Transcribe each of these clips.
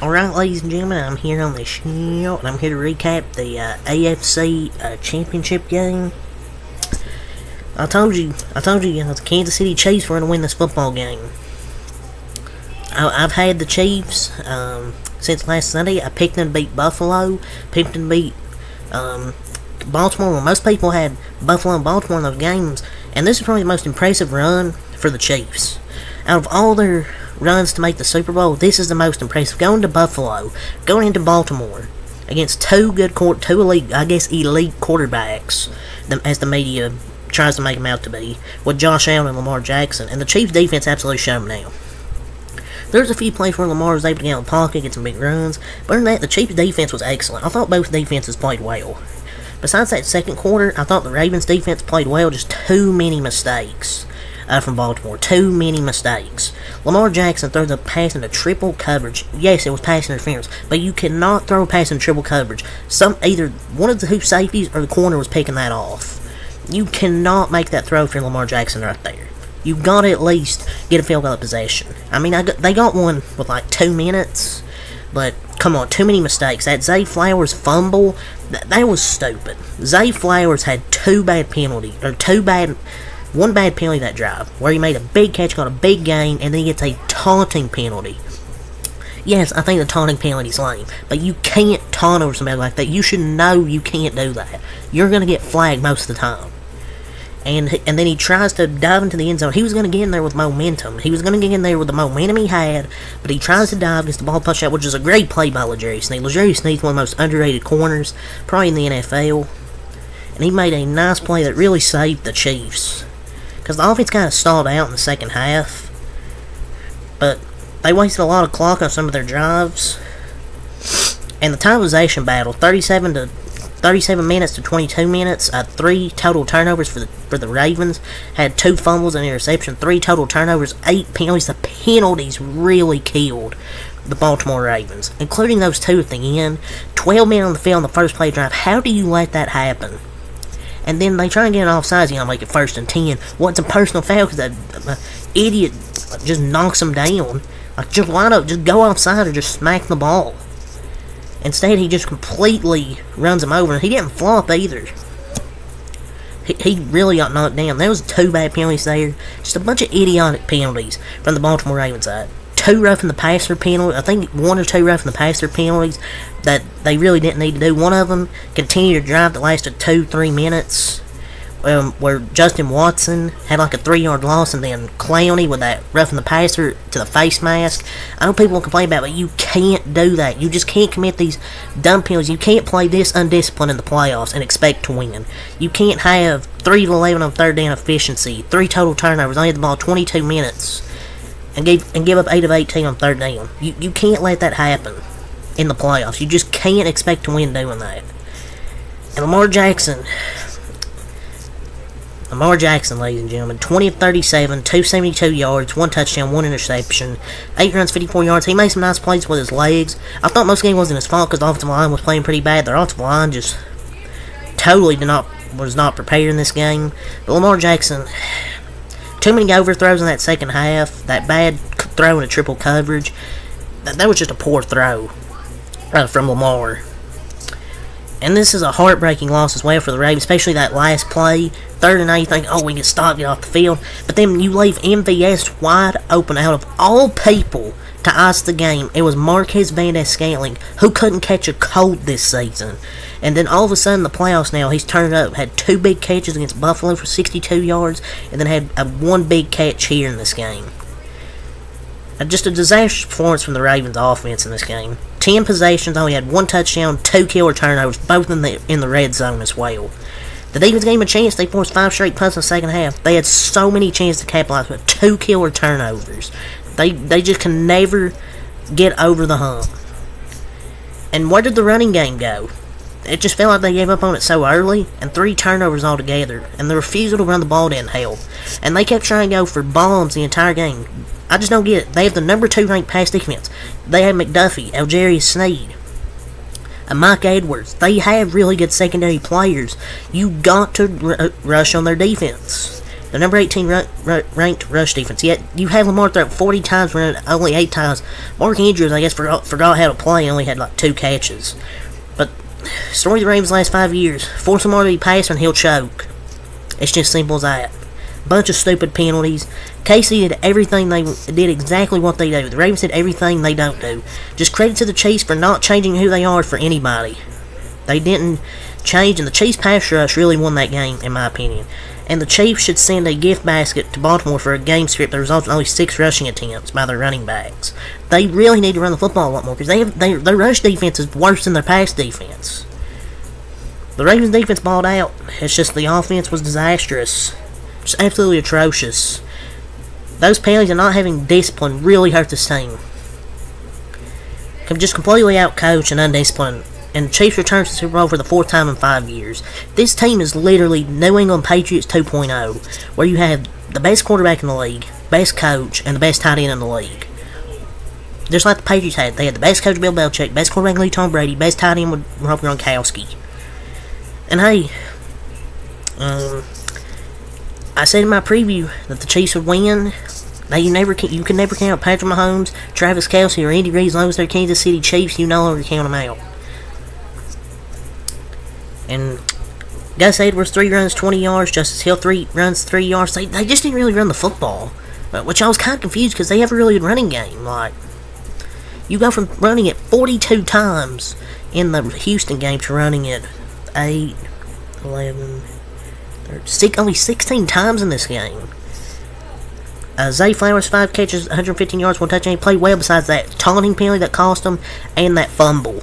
Alright, ladies and gentlemen, I'm here on the show, and I'm here to recap the AFC Championship game. I told you, the Kansas City Chiefs were going to win this football game. I've had the Chiefs since last Sunday. I picked them to beat Buffalo, picked them to beat Baltimore. Well, most people had Buffalo and Baltimore in those games, and this is probably the most impressive run for the Chiefs. Out of all their runs to make the Super Bowl, this is the most impressive. Going to Buffalo, going into Baltimore against two elite quarterbacks, as the media tries to make them out to be, with Josh Allen and Lamar Jackson, and the Chiefs defense absolutely showed them now. There's a few plays where Lamar was able to get out of the pocket, get some big runs, but other than that, the Chiefs defense was excellent. I thought both defenses played well. Besides that second quarter, I thought the Ravens defense played well, just too many mistakes. From Baltimore. Too many mistakes. Lamar Jackson threw the pass into triple coverage. Yes, it was pass interference, but you cannot throw a pass in triple coverage. Either one of the two safeties or the corner was picking that off. You cannot make that throw for Lamar Jackson right there. You've got to at least get a field goal possession. I mean, they got one with like 2 minutes, but come on, too many mistakes. That Zay Flowers fumble, that was stupid. Zay Flowers had one bad penalty that drive, where he made a big catch, got a big gain, and then he gets a taunting penalty. Yes, I think the taunting penalty's lame, but you can't taunt over somebody like that. You should know you can't do that. You're going to get flagged most of the time. And then he tries to dive into the end zone. He was going to get in there with momentum. He was going to get in there with the momentum he had, but he tries to dive, gets the ball pushed out, which is a great play by L'Jarius Sneed. L'Jarius Sneed's one of the most underrated corners, probably in the NFL. And he made a nice play that really saved the Chiefs, because the offense kind of stalled out in the second half, but they wasted a lot of clock on some of their drives. And the time possession battle, 37 minutes to 22 minutes, 3 total turnovers for the Ravens, had 2 fumbles and interception, 3 total turnovers, 8 penalties. The penalties really killed the Baltimore Ravens, including those 2 at the end. 12 men on the field on the first play drive. How do you let that happen? And then they try and get an offsides, make it 1st and 10. What's a personal foul because that idiot just knocks him down. Like, just line up, just go offside or just smack the ball. Instead, he just completely runs him over, and he didn't flop either. He really got knocked down. There was 2 bad penalties there. Just a bunch of idiotic penalties from the Baltimore Ravens side. 2 roughing the passer penalties. I think 1 or 2 roughing the passer penalties that they really didn't need to do. One of them continued a drive that lasted 2-3 minutes, where Justin Watson had like a 3-yard loss, and then Clowney with that roughing the passer to the face mask. I know people will complain about it, but you can't do that. You just can't commit these dumb penalties. You can't play this undisciplined in the playoffs and expect to win. You can't have 3 of 11 on 3rd down efficiency, 3 total turnovers, only had the ball 22 minutes. And give up 8 of 18 on 3rd down. You can't let that happen in the playoffs. You just can't expect to win doing that. And Lamar Jackson, ladies and gentlemen, 20 of 37, 272 yards, 1 touchdown, 1 interception, 8 runs, 54 yards. He made some nice plays with his legs. I thought most of the game wasn't his fault because the offensive line was playing pretty bad. Their offensive line just totally was not prepared in this game. But Lamar Jackson, too many overthrows in that second half. That bad throw into triple coverage. That was just a poor throw from Lamar. And this is a heartbreaking loss as well for the Ravens, especially that last play. 3rd and 8, you think, we can stop, get off the field. But then you leave MVS wide open out of all people to ice the game. It was Marquez Valdez-Scantling, who couldn't catch a cold this season. And then all of a sudden, the playoffs now, he's turned up, had 2 big catches against Buffalo for 62 yards, and then had 1 big catch here in this game. Just a disastrous performance from the Ravens offense in this game. 10 possessions, only had 1 touchdown, 2 killer turnovers, both in the red zone as well. The defense gave him a chance. They forced 5 straight punts in the second half. They had so many chances to capitalize with 2 killer turnovers. They just can never get over the hump. And where did the running game go? It just felt like they gave up on it so early, and 3 turnovers altogether, and the refusal to run the ball didn't help. And they kept trying to go for bombs the entire game. I just don't get it. They have the number 2 ranked pass defense. They have McDuffie, L'Jarius Sneed, and Mike Edwards. They have really good secondary players. You got to rush on their defense. The number 18 ranked rush defense. Yet you have Lamar throw 40 times, running only 8 times. Mark Andrews, I guess, forgot how to play and only had like 2 catches. But story of the Ravens last 5 years. Force Lamar to be passer and he'll choke. It's just simple as that. Bunch of stupid penalties. KC did everything did exactly what they do. The Ravens did everything they don't do. Just credit to the Chiefs for not changing who they are for anybody. They didn't change, and the Chiefs pass rush really won that game, in my opinion. And the Chiefs should send a gift basket to Baltimore for a game script that results in only 6 rushing attempts by their running backs. They really need to run the football a lot more, because their rush defense is worse than their pass defense. The Ravens defense balled out. It's just the offense was disastrous. Just absolutely atrocious. Those penalties and not having discipline really hurt this team. Just completely outcoached and undisciplined. And the Chiefs return to the Super Bowl for the 4th time in 5 years. This team is literally New England Patriots 2.0, where you have the best quarterback in the league, best coach, and the best tight end in the league. Just like the Patriots had. They had the best coach, Bill Belichick, best quarterback, Lee Tom Brady, best tight end with Rob Gronkowski. And hey, I said in my preview that the Chiefs would win. Now you can never count Patrick Mahomes, Travis Kelce, or Andy Reid as long as they're Kansas City Chiefs. You no longer count them out. And Gus Edwards 3 runs 20 yards, Justice Hill 3 runs 3 yards. They just didn't really run the football, which I was kind of confused because they have a really good running game. Like, you go from running it 42 times in the Houston game to running it 8, 11. Only 16 times in this game. Zay Flowers, 5 catches, 115 yards, 1 touchdown. He played well besides that taunting penalty that cost him and that fumble.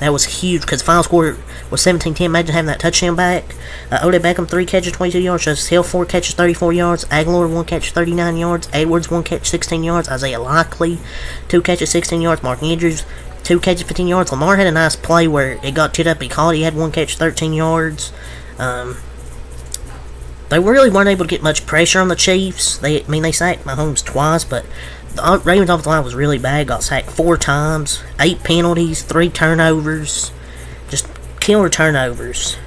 That was huge because the final score was 17-10. Imagine having that touchdown back. Odell Beckham, 3 catches, 22 yards. Justice Hill, 4 catches, 34 yards. Aguilar, 1 catch, 39 yards. Edwards, 1 catch, 16 yards. Isaiah Likely, 2 catches, 16 yards. Mark Andrews, 2 catches, 15 yards. Lamar had a nice play where it got tipped up. He caught it. He had 1 catch, 13 yards. They really weren't able to get much pressure on the Chiefs. They sacked Mahomes twice, but the Ravens offensive line was really bad. Got sacked 4 times, 8 penalties, 3 turnovers, just killer turnovers.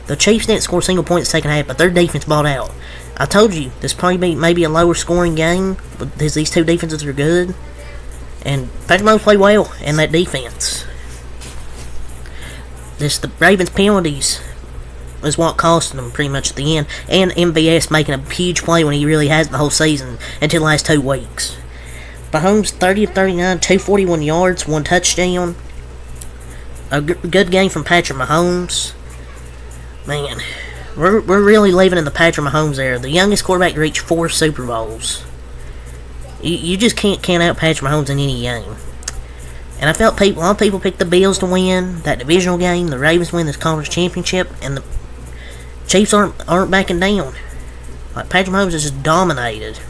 The Chiefs didn't score a single point in the second half, but their defense balled out. I told you this probably maybe a lower scoring game, but these 2 defenses are good, and Patrick Mahomes played well in that defense. The Ravens penalties is what cost them pretty much at the end, and MVS making a huge play when he really has the whole season until the last 2 weeks. Mahomes 30 of 39, 241 yards, 1 touchdown. A good game from Patrick Mahomes. Man, we're really living in the Patrick Mahomes era. The youngest quarterback to reach 4 Super Bowls. You just can't count out Patrick Mahomes in any game. And I felt a lot of people picked the Bills to win that divisional game. The Ravens win this conference championship, and the Chiefs aren't backing down. Like, Patrick Mahomes is just dominated.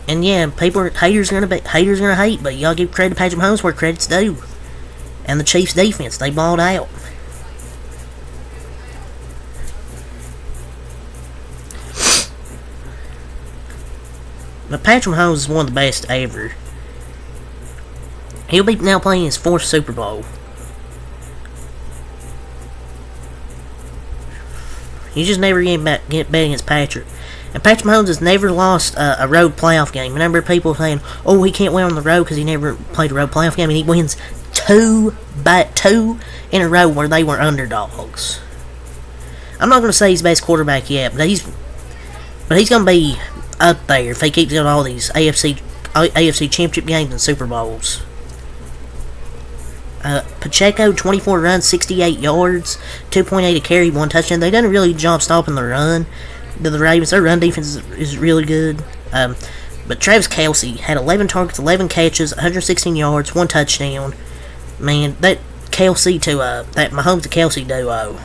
And yeah, haters gonna hate, but y'all give credit to Patrick Mahomes where credit's due. And the Chiefs defense, they balled out. But Patrick Mahomes is one of the best ever. He'll be now playing his 4th Super Bowl. You just never get bet against Patrick. And Patrick Mahomes has never lost a road playoff game. Remember people saying, oh, he can't win on the road because he never played a road playoff game. And he wins 2 in a row where they were underdogs. I'm not going to say he's the best quarterback yet, but he's going to be up there if he keeps doing all these AFC championship games and Super Bowls. Pacheco, 24 runs, 68 yards, 2.8 a carry, 1 touchdown. They done a really good job stopping the run. The Ravens, their run defense is really good. But Travis Kelce had 11 targets, 11 catches, 116 yards, 1 touchdown. Man, that Kelce to that Mahomes to Kelce duo.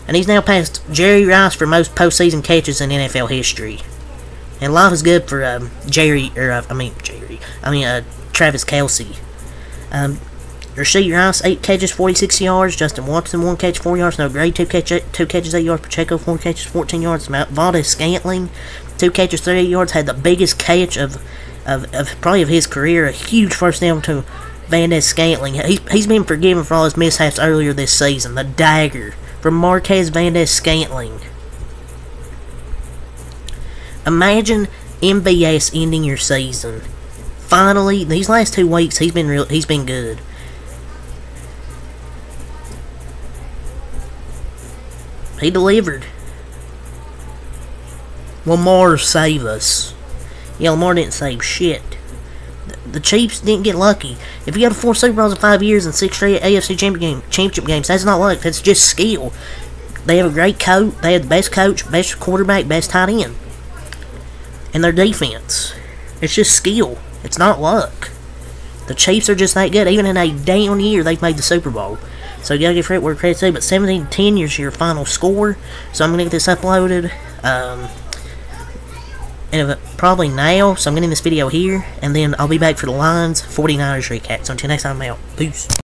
And he's now passed Jerry Rice for most postseason catches in NFL history. And life is good for Travis Kelce. Rasheed Rice, 8 catches, 46 yards. Justin Watson, 1 catch, 4 yards. No Gray, 2 catches, 8 yards. Pacheco, 4 catches, 14 yards. Valdez Scantling, 2 catches, 38 yards. Had the biggest catch of probably of his career. A huge first down to Valdez Scantling. He's been forgiven for all his mishaps earlier this season. The dagger from Marquez Valdez Scantling. Imagine MVS ending your season. Finally, these last 2 weeks, he's been good. He delivered. Lamar save us. Yeah, Lamar didn't save shit. The Chiefs didn't get lucky. If you got to 4 Super Bowls in 5 years and 6 straight AFC championship games, that's not luck. That's just skill. They have a great coach. They have the best coach, best quarterback, best tight end. And their defense. It's just skill. It's not luck. The Chiefs are just that good. Even in a down year, they've made the Super Bowl. So you gotta give credit where credit's due. But 17-10 is your final score. So I'm gonna get this uploaded. And probably now. So I'm getting this video here. And then I'll be back for the Lions 49ers recap. So until next time, I'm out. Peace.